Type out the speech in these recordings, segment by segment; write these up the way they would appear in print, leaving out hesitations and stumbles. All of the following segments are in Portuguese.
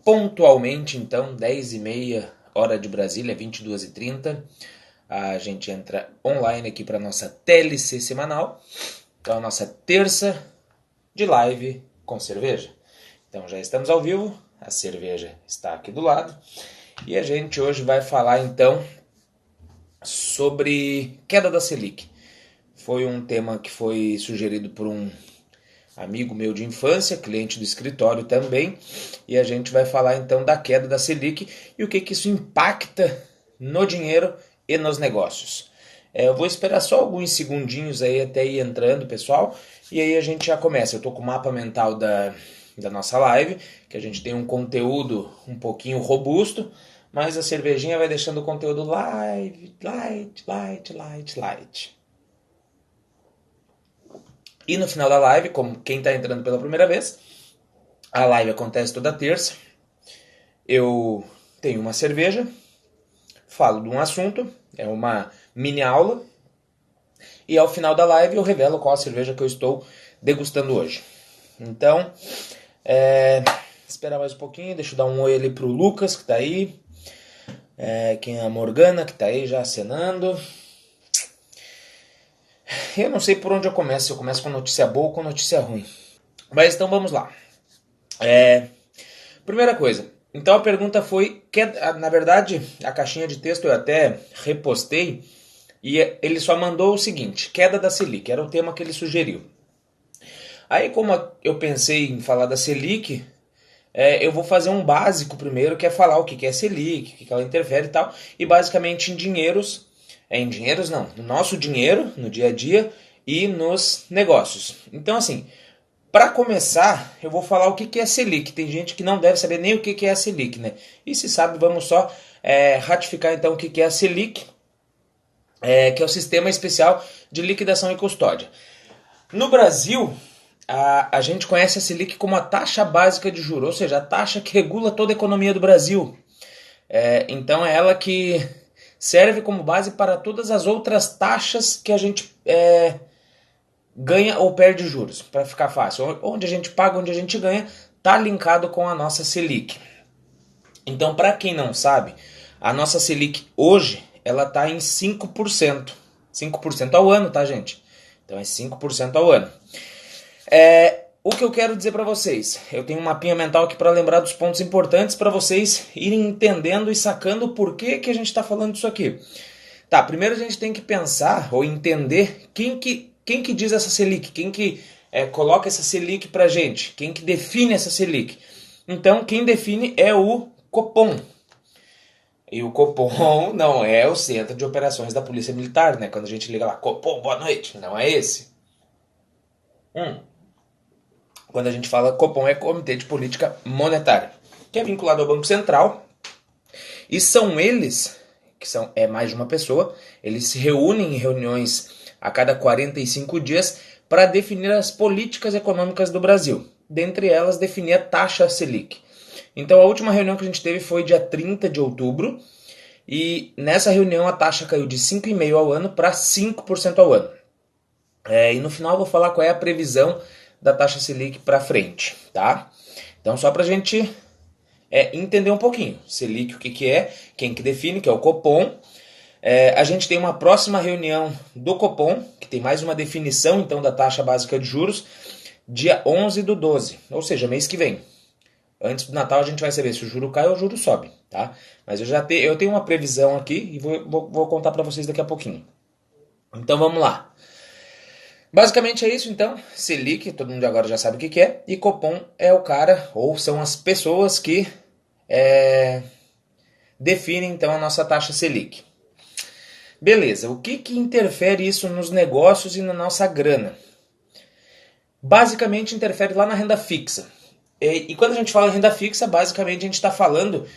pontualmente, então, 10h30, hora de Brasília, 22h30. A gente entra online aqui para a nossa TLC semanal. Então, a nossa terça de live com cerveja. Então, já estamos ao vivo, a cerveja está aqui do lado. E a gente hoje vai falar, então, sobre queda da Selic. Foi um tema que foi sugerido por um amigo meu de infância, cliente do escritório também, e a gente vai falar então da queda da Selic e o que isso impacta no dinheiro e nos negócios. Eu vou esperar só alguns segundinhos aí até ir entrando, pessoal, e aí a gente já começa. Eu estou com o mapa mental da nossa live, que a gente tem um conteúdo um pouquinho robusto, mas a cervejinha vai deixando o conteúdo light. E no final da live, como quem está entrando pela primeira vez, a live acontece toda terça. Eu tenho uma cerveja, falo de um assunto, é uma mini aula, e ao final da live eu revelo qual a cerveja que eu estou degustando hoje. Então, esperar mais um pouquinho, deixa eu dar um oi ali pro Lucas, que está aí, quem é a Morgana, que está aí já acenando. Eu não sei por onde eu começo, se eu começo com notícia boa ou com notícia ruim. Mas então vamos lá. Primeira coisa, então a pergunta foi, na verdade a caixinha de texto eu até repostei e ele só mandou o seguinte, queda da Selic, era o tema que ele sugeriu. Aí como eu pensei em falar da Selic, eu vou fazer um básico primeiro, que é falar o que é Selic, o que ela interfere e tal, e basicamente em dinheiros não, no nosso dinheiro, no dia a dia e nos negócios. Então assim, para começar, eu vou falar o que é Selic. Tem gente que não deve saber nem o que é a Selic, né? E se sabe, vamos só ratificar então o que é a Selic, que é o Sistema Especial de Liquidação e Custódia. No Brasil, a gente conhece a Selic como a taxa básica de juros, ou seja, a taxa que regula toda a economia do Brasil. Então é ela que serve como base para todas as outras taxas que a gente ganha ou perde juros, para ficar fácil. Onde a gente paga, onde a gente ganha, está linkado com a nossa Selic. Então, para quem não sabe, a nossa Selic hoje, ela está em 5%. 5% ao ano, tá, gente? Então é 5% ao ano. O que eu quero dizer para vocês, eu tenho um mapinha mental aqui para lembrar dos pontos importantes para vocês irem entendendo e sacando o porquê que a gente está falando disso aqui. Tá, primeiro a gente tem que pensar ou entender quem que diz essa Selic, quem que coloca essa Selic pra gente, quem que define essa Selic. Então, quem define é o Copom. E o Copom não é o Centro de Operações da Polícia Militar, né? Quando a gente liga lá, Copom, boa noite, não é esse. Quando a gente fala Copom é Comitê de Política Monetária, que é vinculado ao Banco Central. E são eles, é mais de uma pessoa, eles se reúnem em reuniões a cada 45 dias para definir as políticas econômicas do Brasil. Dentre elas, definir a taxa Selic. Então, a última reunião que a gente teve foi dia 30 de outubro. E nessa reunião a taxa caiu de 5,5% ao ano para 5% ao ano. E no final eu vou falar qual é a previsão da taxa Selic para frente, tá? Então, só para a gente entender um pouquinho. Selic, o que é, quem que define, que é o Copom. A gente tem uma próxima reunião do Copom, que tem mais uma definição então da taxa básica de juros, dia 11/12, ou seja, mês que vem. Antes do Natal a gente vai saber se o juro cai ou o juro sobe, tá? Mas eu tenho uma previsão aqui e vou contar para vocês daqui a pouquinho. Então vamos lá. Basicamente é isso então, Selic, todo mundo agora já sabe o que é, e Copom é o cara, ou são as pessoas que definem então a nossa taxa Selic. Beleza, o que interfere isso nos negócios e na nossa grana? Basicamente interfere lá na renda fixa. E quando a gente fala em renda fixa, basicamente a gente está falando,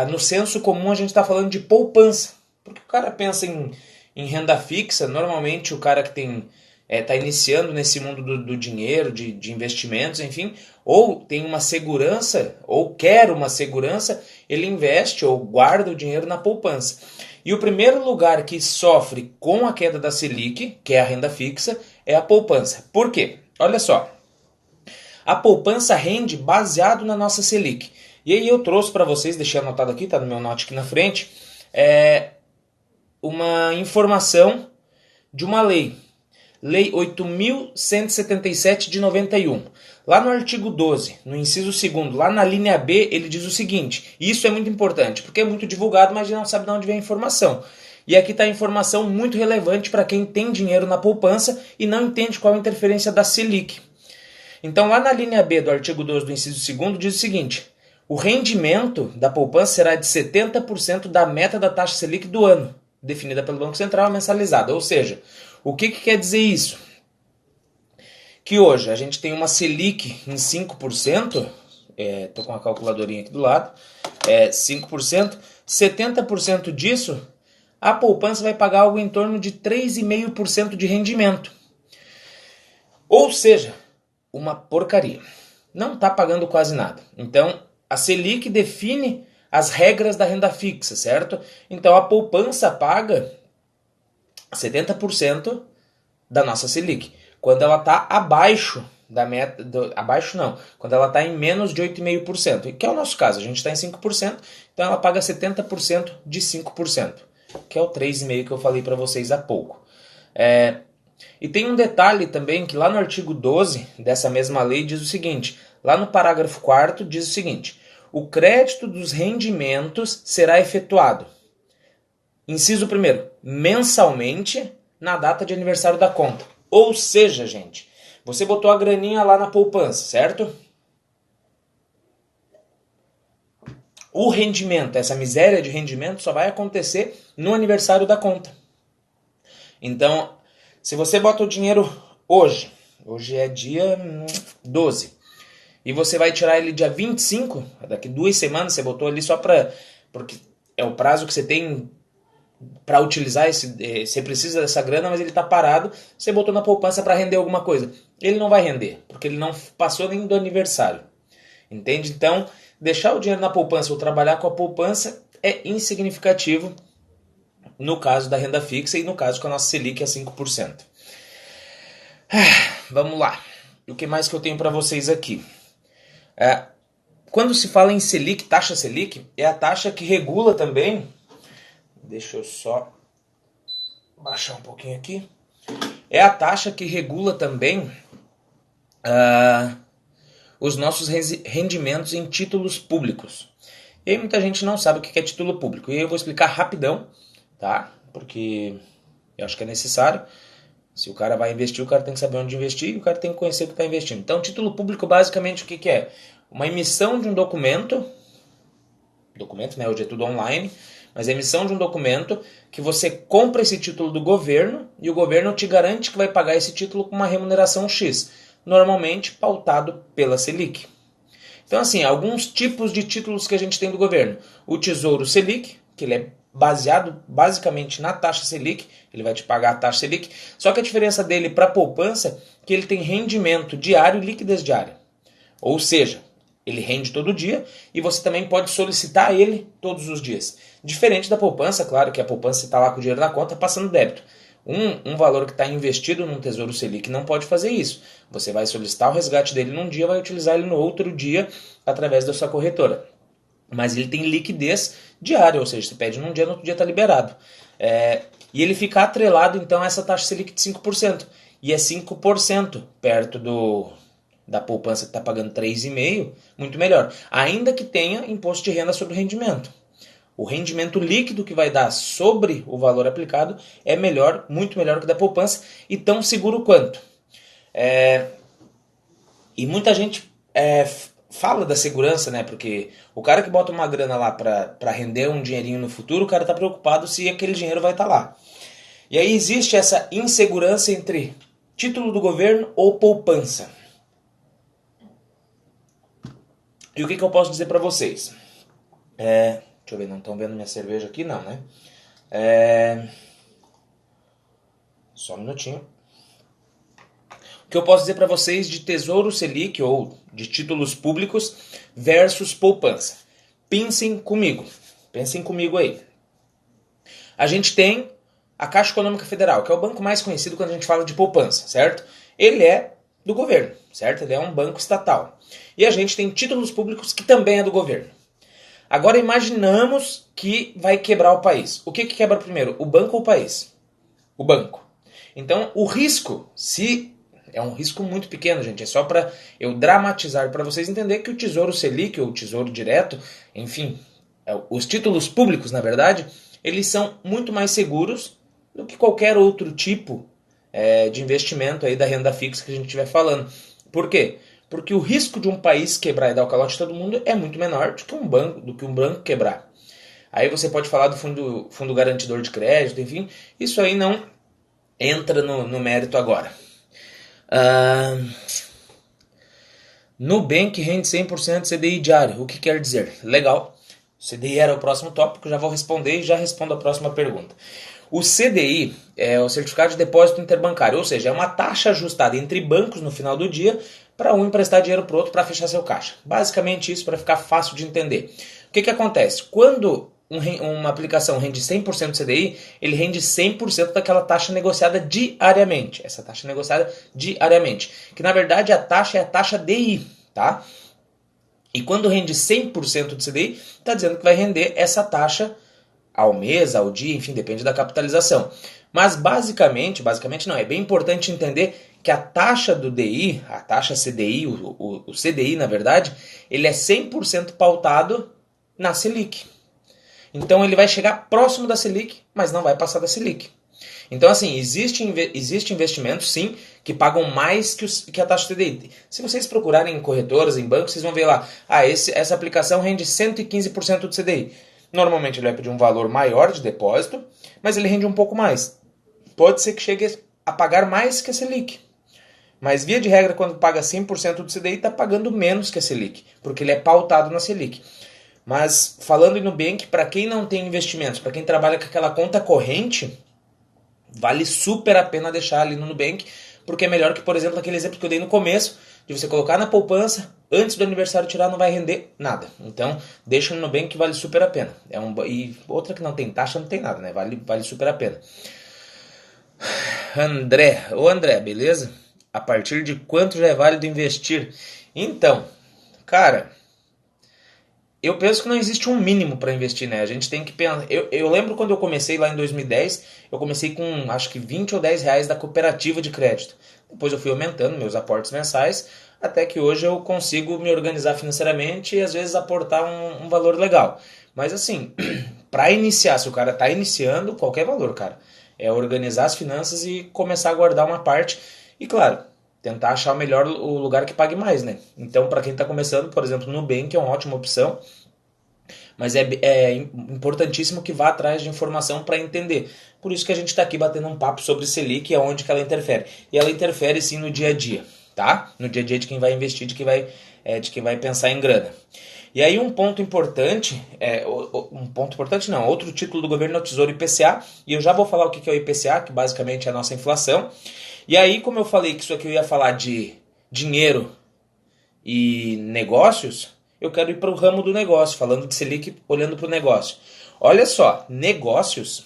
no senso comum a gente está falando de poupança. Porque o cara pensa em renda fixa, normalmente o cara que está iniciando nesse mundo do dinheiro, de investimentos, enfim, ou tem uma segurança, ou quer uma segurança, ele investe ou guarda o dinheiro na poupança. E o primeiro lugar que sofre com a queda da Selic, que é a renda fixa, é a poupança. Por quê? Olha só, a poupança rende baseado na nossa Selic. E aí eu trouxe para vocês, deixei anotado aqui, tá no meu note aqui na frente, uma informação de uma lei. Lei 8.177 de 91. Lá no artigo 12, no inciso 2º, lá na linha B, ele diz o seguinte, e isso é muito importante, porque é muito divulgado, mas a gente não sabe de onde vem a informação. E aqui está a informação muito relevante para quem tem dinheiro na poupança e não entende qual a interferência da Selic. Então lá na linha B do artigo 12 do inciso 2º diz o seguinte, o rendimento da poupança será de 70% da meta da taxa Selic do ano, definida pelo Banco Central, mensalizada. Ou seja, o que quer dizer isso? Que hoje a gente tem uma Selic em 5%, estou com a calculadorinha aqui do lado, 5%, 70% disso, a poupança vai pagar algo em torno de 3,5% de rendimento. Ou seja, uma porcaria. Não está pagando quase nada. Então, a Selic define as regras da renda fixa, certo? Então, a poupança paga 70% da nossa Selic. Quando ela está abaixo da meta, abaixo não, quando ela está em menos de 8,5%, que é o nosso caso, a gente está em 5%, então ela paga 70% de 5%, que é o 3,5% que eu falei para vocês há pouco. E tem um detalhe também, que lá no artigo 12 dessa mesma lei diz o seguinte, lá no parágrafo 4º diz o seguinte, o crédito dos rendimentos será efetuado, inciso 1º, mensalmente na data de aniversário da conta. Ou seja, gente, você botou a graninha lá na poupança, certo? O rendimento, essa miséria de rendimento só vai acontecer no aniversário da conta. Então, se você bota o dinheiro hoje é dia 12, e você vai tirar ele dia 25, daqui 2 semanas, você botou ali só porque é o prazo que você tem para utilizar, você precisa dessa grana, mas ele está parado, você botou na poupança para render alguma coisa. Ele não vai render, porque ele não passou nem do aniversário. Entende? Então, deixar o dinheiro na poupança ou trabalhar com a poupança é insignificativo no caso da renda fixa e no caso que a nossa Selic é 5%. Vamos lá. O que mais que eu tenho para vocês aqui? Quando se fala em Selic, taxa Selic, é a taxa que regula também. Deixa eu só baixar um pouquinho aqui. É a taxa que regula também os nossos rendimentos em títulos públicos. E aí muita gente não sabe o que é título público. E eu vou explicar rapidão, tá? Porque eu acho que é necessário. Se o cara vai investir, o cara tem que saber onde investir e o cara tem que conhecer o que está investindo. Então, título público, basicamente, o que é? Uma emissão de um documento, né? Hoje é tudo online, mas a emissão de um documento que você compra esse título do governo e o governo te garante que vai pagar esse título com uma remuneração X, normalmente pautado pela Selic. Então, assim, alguns tipos de títulos que a gente tem do governo. O Tesouro Selic, que ele é baseado basicamente na taxa Selic, ele vai te pagar a taxa Selic, só que a diferença dele para a poupança é que ele tem rendimento diário e liquidez diária. Ou seja, ele rende todo dia e você também pode solicitar ele todos os dias. Diferente da poupança, claro que a poupança está lá com o dinheiro na conta passando débito. Um valor que está investido num Tesouro Selic não pode fazer isso. Você vai solicitar o resgate dele num dia e vai utilizar ele no outro dia através da sua corretora. Mas ele tem liquidez diária, ou seja, você pede num dia, no outro dia está liberado. E ele fica atrelado então a essa taxa Selic de 5%. E é 5% perto da poupança que está pagando 3,5%, muito melhor. Ainda que tenha imposto de renda sobre o rendimento. O rendimento líquido que vai dar sobre o valor aplicado é melhor, muito melhor que o da poupança e tão seguro quanto. E muita gente fala da segurança, né? Porque o cara que bota uma grana lá para render um dinheirinho no futuro, o cara está preocupado se aquele dinheiro vai estar lá. E aí existe essa insegurança entre título do governo ou poupança. E o que eu posso dizer para vocês? Deixa eu ver, não estão vendo minha cerveja aqui? Não, né? Só um minutinho. O que eu posso dizer para vocês de Tesouro Selic ou de títulos públicos versus poupança? Pensem comigo aí. A gente tem a Caixa Econômica Federal, que é o banco mais conhecido quando a gente fala de poupança, certo? Ele é do governo, certo? Ele é um banco estatal. E a gente tem títulos públicos que também é do governo. Agora imaginamos que vai quebrar o país. O que quebra primeiro, o banco ou o país? O banco. Então, o risco, se é um risco muito pequeno, gente, é só para eu dramatizar para vocês entenderem que o Tesouro Selic ou o Tesouro Direto, enfim, os títulos públicos, na verdade, eles são muito mais seguros do que qualquer outro tipo de investimento aí da renda fixa que a gente estiver falando. Por quê? Porque o risco de um país quebrar e dar o calote de todo mundo é muito menor do que um banco quebrar. Aí você pode falar do fundo garantidor de crédito, enfim, isso aí não entra no mérito agora. Nubank rende 100% CDI diário. O que quer dizer? Legal. CDI era o próximo tópico, já vou responder e já respondo a próxima pergunta. O CDI é o Certificado de Depósito Interbancário, ou seja, é uma taxa ajustada entre bancos no final do dia para um emprestar dinheiro para o outro para fechar seu caixa. Basicamente isso para ficar fácil de entender. O que acontece? Quando uma aplicação rende 100% do CDI, ele rende 100% daquela taxa negociada diariamente. Essa taxa negociada diariamente. Que na verdade a taxa é a taxa DI, tá? E quando rende 100% do CDI, está dizendo que vai render essa taxa ao mês, ao dia, enfim, depende da capitalização. Mas basicamente não, é bem importante entender que a taxa do DI, a taxa CDI, o CDI na verdade, ele é 100% pautado na Selic. Então ele vai chegar próximo da Selic, mas não vai passar da Selic. Então assim, existe investimentos sim, que pagam mais que a taxa CDI. Se vocês procurarem em corretoras, em bancos, vocês vão ver lá, essa aplicação rende 115% do CDI. Normalmente ele vai pedir um valor maior de depósito, mas ele rende um pouco mais. Pode ser que chegue a pagar mais que a Selic. Mas via de regra, quando paga 100% do CDI, está pagando menos que a Selic, porque ele é pautado na Selic. Mas falando em Nubank, para quem não tem investimentos, para quem trabalha com aquela conta corrente, vale super a pena deixar ali no Nubank, porque é melhor que, por exemplo, aquele exemplo que eu dei no começo, de você colocar na poupança, antes do aniversário tirar, não vai render nada. Então, deixa no Nubank que vale super a pena. E outra que não tem taxa, não tem nada, né? Vale super a pena. André, beleza? A partir de quanto já é válido investir? Então, cara, eu penso que não existe um mínimo para investir, né? A gente tem que pensar. Eu lembro quando eu comecei lá em 2010, eu comecei com acho que 20 ou 10 reais da cooperativa de crédito. Depois eu fui aumentando meus aportes mensais, até que hoje eu consigo me organizar financeiramente e às vezes aportar um valor legal. Mas assim, para iniciar, se o cara tá iniciando, qualquer valor, cara. É organizar as finanças e começar a guardar uma parte. E claro, tentar achar o lugar que pague mais, né? Então, para quem está começando, por exemplo, no Nubank é uma ótima opção, mas é importantíssimo que vá atrás de informação para entender. Por isso que a gente está aqui batendo um papo sobre Selic e aonde que ela interfere. E ela interfere sim no dia a dia, tá? No dia a dia de quem vai investir, de quem vai pensar em grana. E aí outro título do governo é o Tesouro IPCA, e eu já vou falar o que é o IPCA, que basicamente é a nossa inflação. E aí, como eu falei que isso aqui eu ia falar de dinheiro e negócios, eu quero ir para o ramo do negócio, falando de Selic, olhando para o negócio. Olha só, negócios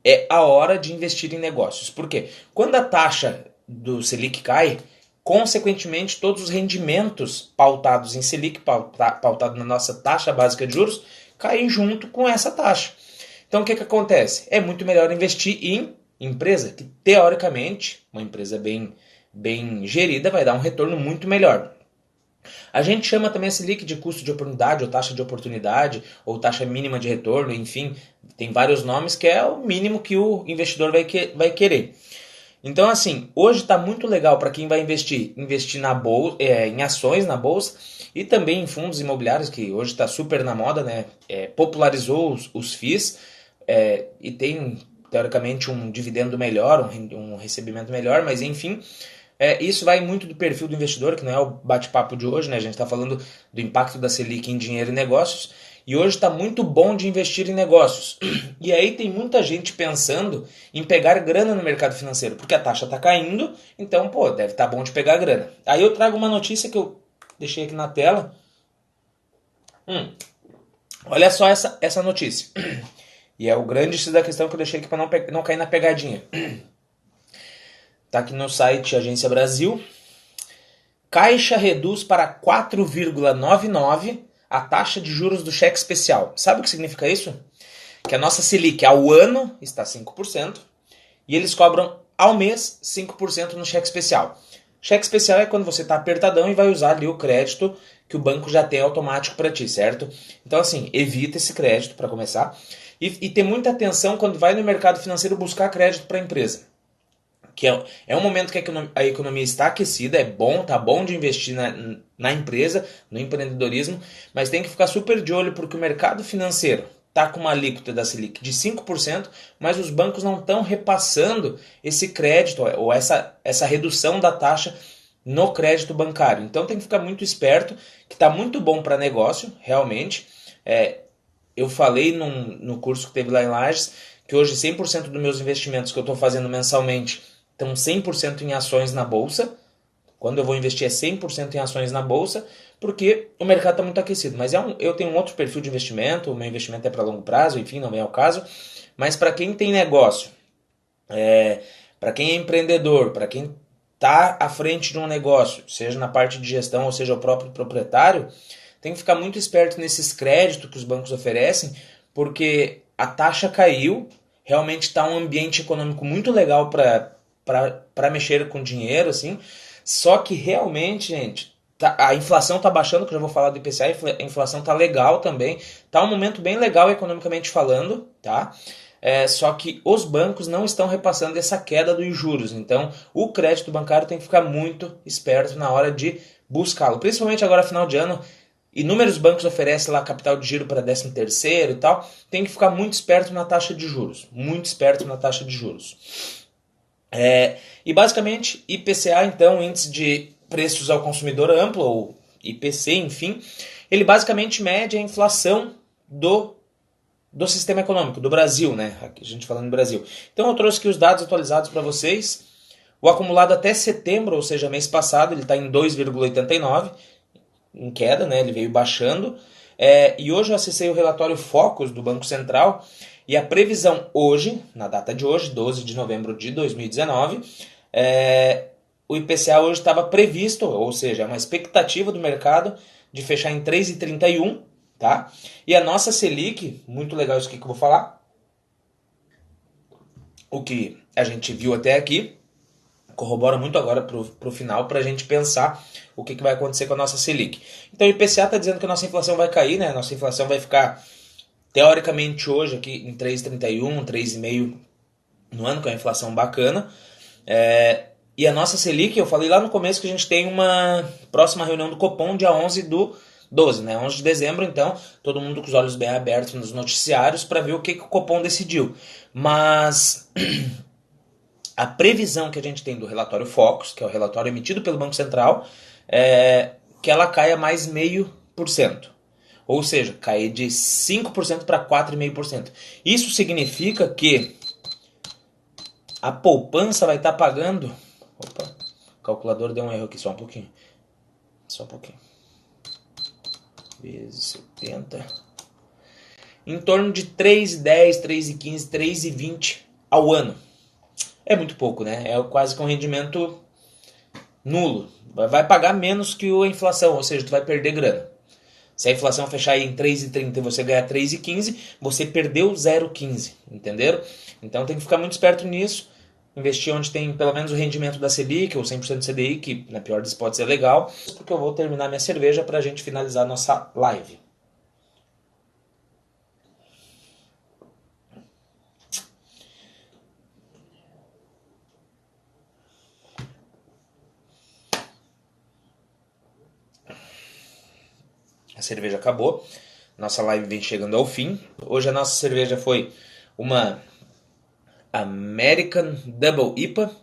é a hora de investir em negócios. Por quê? Quando a taxa do Selic cai, consequentemente todos os rendimentos pautados em Selic, pautado na nossa taxa básica de juros, caem junto com essa taxa. Então o que acontece? É muito melhor investir em empresa que, teoricamente, uma empresa bem gerida vai dar um retorno muito melhor. A gente chama também a Selic de custo de oportunidade, ou taxa de oportunidade, ou taxa mínima de retorno, enfim, tem vários nomes que é o mínimo que o investidor vai querer. Então, assim, hoje está muito legal para quem vai investir na bolsa, em ações na bolsa e também em fundos imobiliários, que hoje está super na moda, né? Popularizou os FIIs e tem, teoricamente, um dividendo melhor, um recebimento melhor, mas enfim, isso vai muito do perfil do investidor, que não é o bate-papo de hoje, né? A gente está falando do impacto da Selic em dinheiro e negócios, e hoje está muito bom de investir em negócios. E aí tem muita gente pensando em pegar grana no mercado financeiro, porque a taxa está caindo, então, deve estar bom de pegar grana. Aí eu trago uma notícia que eu deixei aqui na tela. Olha só essa notícia. E é o grande X da questão que eu deixei aqui para não cair na pegadinha. Está aqui no site Agência Brasil. Caixa reduz para 4,99 a taxa de juros do cheque especial. Sabe o que significa isso? Que a nossa Selic ao ano está 5% e eles cobram ao mês 5% no cheque especial. Cheque especial é quando você está apertadão e vai usar ali o crédito que o banco já tem automático para ti, certo? Então, assim, evita esse crédito para começar. E ter muita atenção quando vai no mercado financeiro buscar crédito para a empresa. Que é um momento que a economia está aquecida, é bom, tá bom de investir na empresa, no empreendedorismo, mas tem que ficar super de olho porque o mercado financeiro está com uma alíquota da Selic de 5%, mas os bancos não estão repassando esse crédito ou essa redução da taxa no crédito bancário. Então tem que ficar muito esperto, que está muito bom para negócio, realmente. Eu falei no curso que teve lá em Lages, que hoje 100% dos meus investimentos que eu estou fazendo mensalmente estão 100% em ações na bolsa. Quando eu vou investir é 100% em ações na bolsa, porque o mercado está muito aquecido. Mas eu tenho um outro perfil de investimento, o meu investimento é para longo prazo, enfim, não vem ao caso. Mas para quem tem negócio, para quem é empreendedor, para quem está à frente de um negócio, seja na parte de gestão ou seja o próprio proprietário, tem que ficar muito esperto nesses créditos que os bancos oferecem, porque a taxa caiu, realmente está um ambiente econômico muito legal para mexer com dinheiro, assim. Só que realmente, gente, a inflação está baixando, que eu já vou falar do IPCA, a inflação está legal também, está um momento bem legal economicamente falando, tá? Só que os bancos não estão repassando essa queda dos juros, então o crédito bancário tem que ficar muito esperto na hora de buscá-lo, principalmente agora final de ano. Inúmeros bancos oferecem lá capital de giro para 13º e tal. Tem que ficar muito esperto na taxa de juros. Muito esperto na taxa de juros. E basicamente, IPCA, então, Índice de Preços ao Consumidor Amplo, ou IPC, enfim, ele basicamente mede a inflação do sistema econômico, do Brasil, né? Aqui a gente falando do Brasil. Então eu trouxe aqui os dados atualizados para vocês. O acumulado até setembro, ou seja, mês passado, ele está em 2,89, em queda, né? Ele veio baixando. E hoje eu acessei o relatório Focus do Banco Central e a previsão hoje, na data de hoje, 12 de novembro de 2019, o IPCA hoje estava previsto, ou seja, uma expectativa do mercado de fechar em 3,31, tá? E a nossa Selic, muito legal isso aqui que eu vou falar, o que a gente viu até aqui, corrobora muito agora para o final para a gente pensar o que vai acontecer com a nossa Selic. Então o IPCA está dizendo que a nossa inflação vai cair, né? A nossa inflação vai ficar, teoricamente, hoje aqui em 3,31, 3,5 no ano, que é uma inflação bacana. E a nossa Selic, eu falei lá no começo que a gente tem uma próxima reunião do Copom, dia 11 do 12, né? 11 de dezembro, então, todo mundo com os olhos bem abertos nos noticiários para ver o que o Copom decidiu. Mas a previsão que a gente tem do relatório Focus, que é o relatório emitido pelo Banco Central, é que ela caia mais 0,5%. Ou seja, cair de 5% para 4,5%. Isso significa que a poupança vai estar pagando... Opa, o calculador deu um erro aqui, só um pouquinho. Só um pouquinho. Vezes 70. Em torno de 3,10, 3,15, 3,20 ao ano. É muito pouco, né? É quase que um rendimento nulo. Vai pagar menos que a inflação, ou seja, tu vai perder grana. Se a inflação fechar aí em 3,30 e você ganhar 3,15, você perdeu 0,15, entenderam? Então tem que ficar muito esperto nisso. Investir onde tem pelo menos o rendimento da Selic ou 100% CDI, que na pior das hipóteses é legal, porque eu vou terminar minha cerveja para a gente finalizar a nossa live. A cerveja acabou, nossa live vem chegando ao fim. Hoje a nossa cerveja foi uma American Double IPA,